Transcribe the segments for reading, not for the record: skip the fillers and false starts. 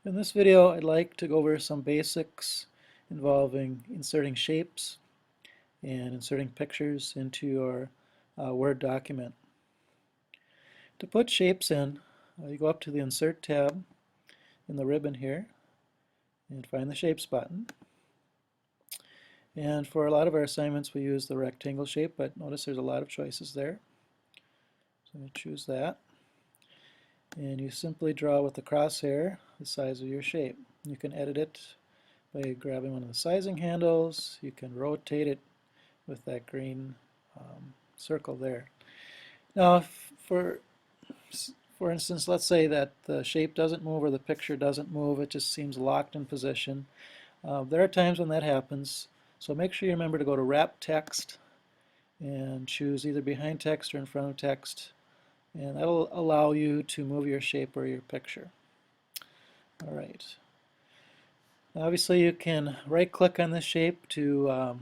In this video, I'd like to go over some basics involving inserting shapes and inserting pictures into your Word document. To put shapes in, you go up to the Insert tab in the ribbon here and find the Shapes button. And for a lot of our assignments, we use the rectangle shape, but notice there's a lot of choices there. So I'm going to choose that. And you simply draw with the crosshair the size of your shape. You can edit it by grabbing one of the sizing handles. You can rotate it with that green circle there. Now, for instance, let's say that the shape doesn't move or the picture doesn't move, it just seems locked in position. There are times when that happens, so make sure you remember to go to Wrap Text and choose either behind text or in front of text, and that'll allow you to move your shape or your picture. All right. Obviously, you can right-click on this shape to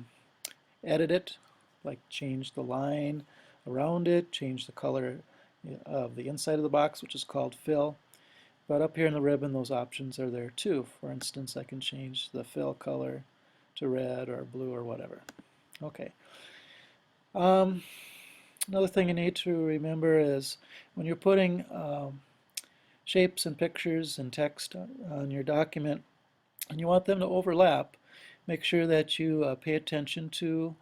edit it, like change the line around it, change the color of the inside of the box, which is called fill. But up here in the ribbon, those options are there too. For instance, I can change the fill color to red or blue or whatever. Okay. Another thing you need to remember is when you're putting shapes and pictures and text on your document and you want them to overlap, make sure that you pay attention to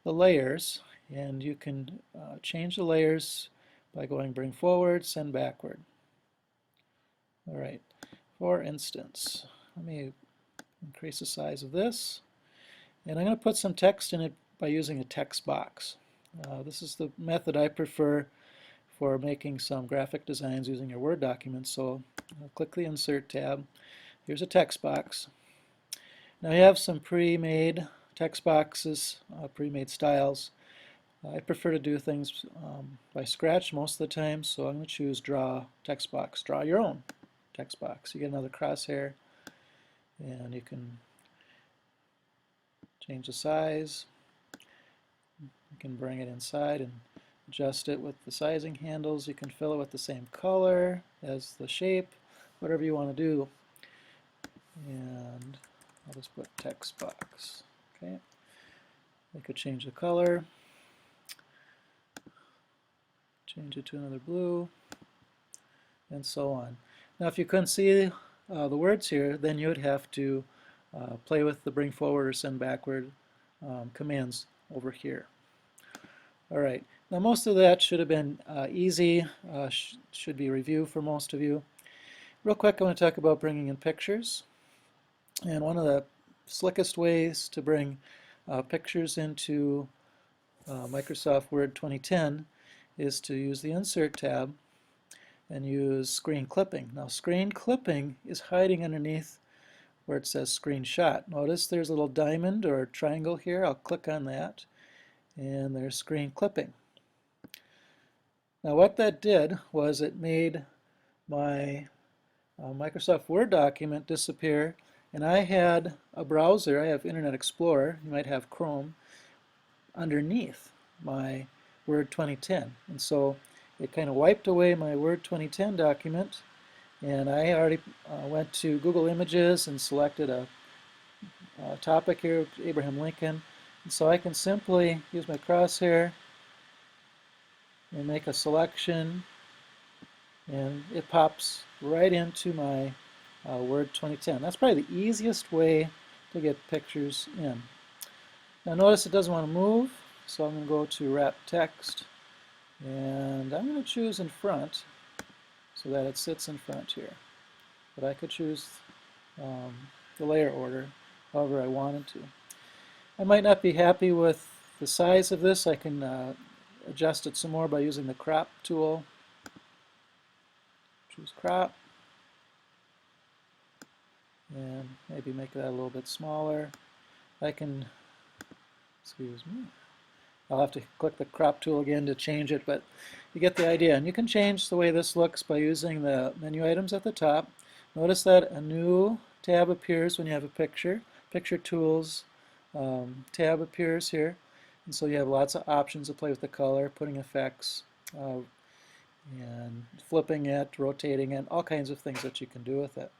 the layers, and you can change the layers by going bring forward, send backward. All right, for instance, let me increase the size of this, and I'm going to put some text in it by using a text box. This is the method I prefer for making some graphic designs using your Word document. So I'll click the Insert tab. Here's a text box. Now you have some pre-made text boxes, pre-made styles. I prefer to do things by scratch most of the time, so I'm going to choose Draw Text Box. Draw your own text box. You get another crosshair, and you can change the size. You can bring it inside and adjust it with the sizing handles. You can fill it with the same color as the shape, whatever you want to do. And I'll just put text box. Okay. I could change the color, change it to another blue, and so on. Now, if you couldn't see the words here, then you would have to play with the bring forward or send backward commands over here. All right. Now, most of that should have been easy, should be review for most of you. Real quick, I want to talk about bringing in pictures. And one of the slickest ways to bring pictures into Microsoft Word 2010 is to use the Insert tab and use Screen Clipping. Now, Screen Clipping is hiding underneath where it says Screenshot. Notice there's a little diamond or triangle here. I'll click on that, and there's Screen Clipping. Now, what that did was it made my Microsoft Word document disappear, and I had a browser. I have Internet Explorer, you might have Chrome, underneath my Word 2010. And so it kind of wiped away my Word 2010 document, and I already went to Google Images and selected a topic here, Abraham Lincoln. And so I can simply use my crosshair and make a selection, and it pops right into my Word 2010. That's probably the easiest way to get pictures in. Now notice it doesn't want to move, so I'm going to go to Wrap Text, and I'm going to choose in front so that it sits in front here. But I could choose the layer order however I wanted to. I might not be happy with the size of this. I can adjust it some more by using the crop tool. Choose crop, and maybe make that a little bit smaller. I can, excuse me, I'll have to click the crop tool again to change it, but you get the idea. And you can change the way this looks by using the menu items at the top. Notice that a new tab appears when you have a picture. Picture Tools tab appears here. And so you have lots of options to play with the color, putting effects, and flipping it, rotating it, all kinds of things that you can do with it.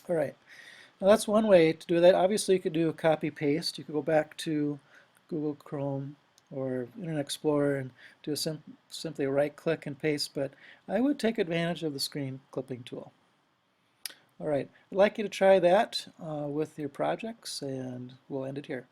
All right. Now that's one way to do that. Obviously, you could do a copy paste. You could go back to Google Chrome or Internet Explorer and do simply a right click and paste, but I would take advantage of the screen clipping tool. All right, I'd like you to try that with your projects, and we'll end it here.